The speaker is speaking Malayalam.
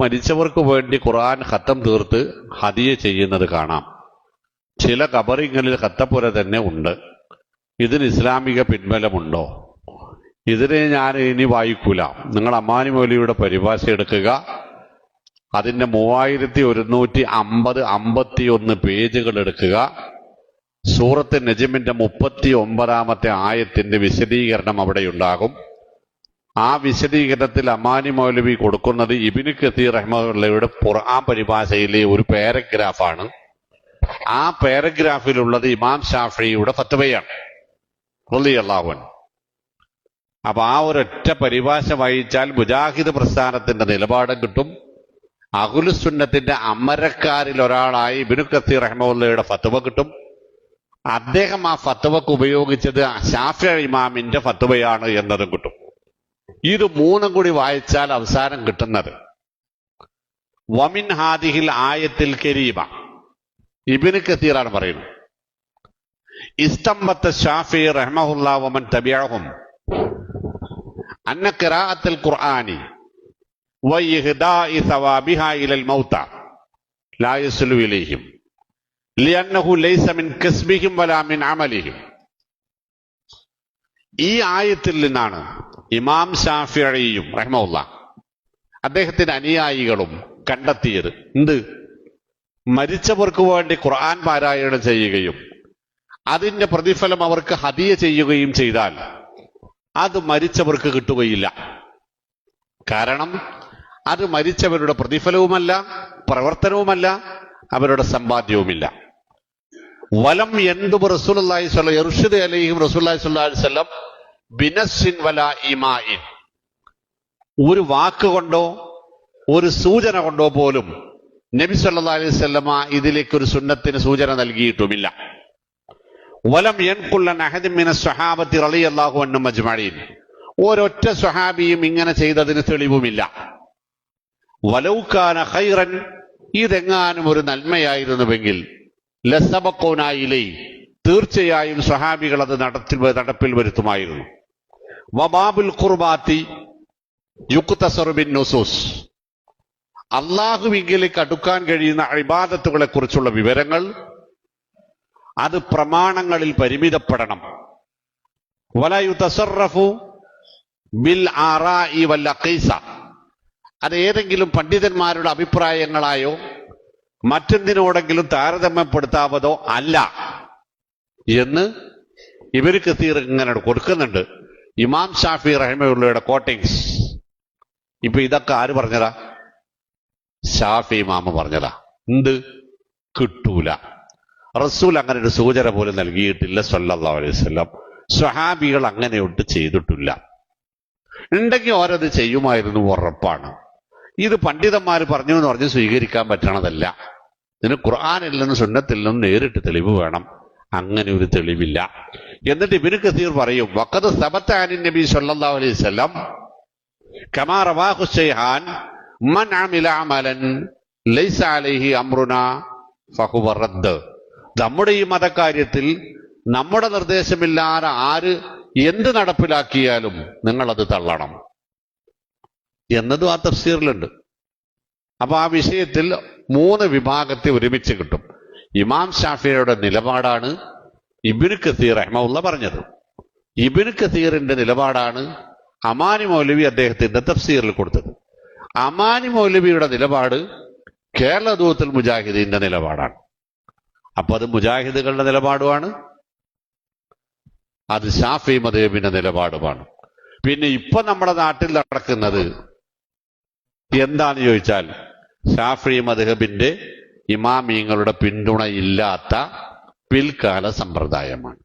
മരിച്ചവർക്ക് വേണ്ടി ഖുർആൻ ഖത്തം തീർത്ത് ഹദിയ ചെയ്യുന്നത് കാണാം. ചില ഖബറിങ്ങളിൽ ഖത്തപ്പുര തന്നെ ഉണ്ട്. ഇതിന് ഇസ്ലാമിക പിൻബലമുണ്ടോ? ഇതിനെ ഞാൻ ഇനി വായിക്കൂല. നിങ്ങൾ അമ്മാനി മൗലവിയുടെ പരിഭാഷ എടുക്കുക. അതിന്റെ 3150-51 പേജുകൾ എടുക്കുക. സൂറത്ത് നജ്മിന്റെ 39-ാമത്തെ ആയത്തിന്റെ വിശദീകരണം അവിടെയുണ്ടാകും. ആ വിശദീകരണത്തിൽ അമ്മാനി മൗലവി കൊടുക്കുന്നത് ഇബ്നു കസീർ റഹ്മത്തുള്ളാഹിയുടെ ഖുർആൻ പരിഭാഷയിലെ ഒരു പാരഗ്രാഫാണ്. ആ പാരഗ്രാഫിലുള്ളത് ഇമാം ഷാഫിയുടെ ഫത്വയാണ് റളിയല്ലാഹു അൻഹു. അപ്പൊ ആ ഒരൊറ്റ പരിഭാഷ വായിച്ചാൽ മുജാഹിദ് പ്രസ്ഥാനത്തിന്റെ നിലപാടും കിട്ടും. അഹ്ലുസുന്നത്തിന്റെ അമരക്കാരിൽ ഒരാളായി ഇബ്നു കസീർ റഹ്മത്തുള്ളാഹിയുടെ ഫത്വ കിട്ടും. അദ്ദേഹം ആ ഫത്വക്ക് ഉപയോഗിച്ചത് ശാഫിഈ ഇമാമിന്റെ ഫത്വയാണ് എന്നതും കിട്ടും. ഇത് മൂന്നും കൂടി വായിച്ചാൽ അവസാനം കിട്ടുന്നത് വമിൻ ഹാദിഹിൽ ആയത്തിൽ കരീമ. ഇബ്നു കസീറാണ് പറയുന്നത്. ഇസ്തംബത്ത ശാഫിഈ റഹ്മഹുല്ലാഹു വമൻ തബിഅഹും അന്ന ഖിറാഅത്തുൽ ഖുർആനി വഇഹ്ദാഇ സവാബിഹാ ഇലൽ മൗത ലാ യസ്ലു ഇലൈഹിം ലിഅന്നഹു ലൈസ മിൻ കസ്ബിഹിം വലാ മിൻ അമലിഹിം. ഈ ആയത്തിൽ നിന്നാണ് ഇമാം ഷാഫിഈയും റഹ്മത്തുള്ളാഹി അദ്ദേഹത്തിന്റെ അനുയായികളും കണ്ടെത്തിയത് എന്ത്? മരിച്ചവർക്ക് വേണ്ടി ഖുർആൻ പാരായണം ചെയ്യുകയും അതിന്റെ പ്രതിഫലം അവർക്ക് ഹദിയ ചെയ്യുകയും ചെയ്താൽ അത് മരിച്ചവർക്ക് കിട്ടുകയില്ല. കാരണം അത് മരിച്ചവരുടെ പ്രതിഫലവുമല്ല, പ്രവർത്തനവുമല്ല, അവരുടെ സമ്പാദ്യവുമില്ല. വലം യൻദുബ് റസൂലുള്ളാഹി സ്വല്ലല്ലാഹു യർഷിദ് അലൈഹിം റസൂലുള്ളാഹി സ്വല്ലല്ലാഹു അലൈഹി വസല്ലം ബിനസ്സിൻ വലാ ഇമാഇൻ. ഒരു വാക്കുകൊണ്ടോ ഒരു സൂചന കൊണ്ടോ പോലും നബി സല്ലല്ലാഹു അലൈഹി വസല്ലമ ഇതിലേക്കൊരു സുന്നത്തിന് സൂചന നൽകിയിട്ടുമില്ല. വലം യൻഖുൽ അൻ അഹദിൻ മിനസ് സ്വഹാബത്തി റളിയല്ലാഹു അൻഹും അജ്മഈൻ. ഒരൊറ്റ സ്വഹാബിയും ഇങ്ങനെ ചെയ്തതിന് തെളിവുമില്ല. വലൗ കാന ഖൈറൻ, ഇതെങ്ങാനും ഒരു നന്മയായിരുന്നുവെങ്കിൽ ലസബഖൂനാ ഇലൈഹി, തീർച്ചയായും സ്വഹാബികൾ അത് നടപ്പിൽ വരുത്തുമായിരുന്നു. വബാബുൽ ഖുർബാത്തി യുക്തസറു ബിൻ നുസൂസ്. അല്ലാഹുവിലേക്ക് അടുക്കാൻ കഴിയുന്ന ഇബാദത്തുകളെ കുറിച്ചുള്ള വിവരങ്ങൾ അത് പ്രമാണങ്ങളിൽ പരിമിതപ്പെടണം. വലാ യുതസറഫു ബിൽ ആറാഇ വൽ അഖീസ. അത് ഏതെങ്കിലും പണ്ഡിതന്മാരുടെ അഭിപ്രായങ്ങളായോ മറ്റെന്തിനോടെങ്കിലും താരതമ്യപ്പെടുത്താവതോ അല്ല എന്ന് ഇബ്നു കസീർ ഇങ്ങനെ കൊടുക്കുന്നുണ്ട്. ഇമാം ഷാഫിഈ റഹിമഹുള്ളാഹിയുടെ കോട്ടിങ്സ്. ഇപ്പൊ ഇതൊക്കെ ആര് പറഞ്ഞതാ? ഷാഫിഈ ഇമാം പറഞ്ഞതാ. എന്ത്? കിട്ടൂല. റസൂൽ അങ്ങനെ ഒരു സൂചന പോലും നൽകിയിട്ടില്ല സ്വല്ലല്ലാഹു അലൈഹി വസല്ലം. സ്വഹാബികൾ അങ്ങനെയൊട്ട് ചെയ്തിട്ടില്ല. ഉണ്ടെങ്കിൽ ഓരത് ചെയ്യുമായിരുന്നു, ഉറപ്പാണ്. ഇത് പണ്ഡിതന്മാർ പറഞ്ഞു എന്ന് പറഞ്ഞ് സ്വീകരിക്കാൻ പറ്റണതല്ല. ഇതിന് ഖുർആനിൽ നിന്നും സുന്നത്തിൽ നിന്നും നേരിട്ട് തെളിവ് വേണം. അങ്ങനെ ഒരു തെളിവില്ല. എന്നിട്ട് ഇബ്നു കസീർ പറയും വഖദ് സബത അനി നബി സ്വല്ലല്ലാഹു അലൈഹി വസല്ലം കമാ റവാഹു ശൈഖാൻ മൻ അമില അമലൻ ലൈസ അലൈഹി അംറുനാ ഫഹുവ റദ്ദ്. നമ്മുടെ ഈ മതകാര്യത്തിൽ നമ്മുടെ നിർദ്ദേശമില്ലാതെ ആര് എന്ത് നടപ്പിലാക്കിയാലും നിങ്ങളത് തള്ളണം എന്നതും ആ തഫ്സീറിലുണ്ട്. അപ്പൊ ആ വിഷയത്തിൽ 3 വിഭാഗത്തെ ഒരുമിച്ച് കിട്ടും. ഇമാം ഷാഫിഈയുടെ നിലപാടാണ് ഇബ്നു കസീർ റഹ്മത്തുള്ളാഹി പറഞ്ഞത്. ഇബ്നു കസീറിന്റെ നിലപാടാണ് അമാനി മൗലവി അദ്ദേഹത്തിന്റെ തഫ്സീറിൽ കൊടുത്തത്. അമാനി മൗലവിയുടെ നിലപാട് കേരള ദൂത്തുൽ മുജാഹിദീന്റെ നിലപാടാണ്. അപ്പൊ അത് മുജാഹിദുകളുടെ നിലപാടുമാണ്, അത് ഷാഫിഈ മദ്ഹബിന്റെ നിലപാടുമാണ്. പിന്നെ ഇപ്പൊ നമ്മുടെ നാട്ടിൽ നടക്കുന്നത് എന്താന്ന് ചോദിച്ചാൽ ഷാഫിഈ മദ്ഹബിന്റെ ഇമാമിയങ്ങളുടെ പിന്തുണയില്ലാത്ത പിൽക്കാല സമ്പ്രദായമാണ്.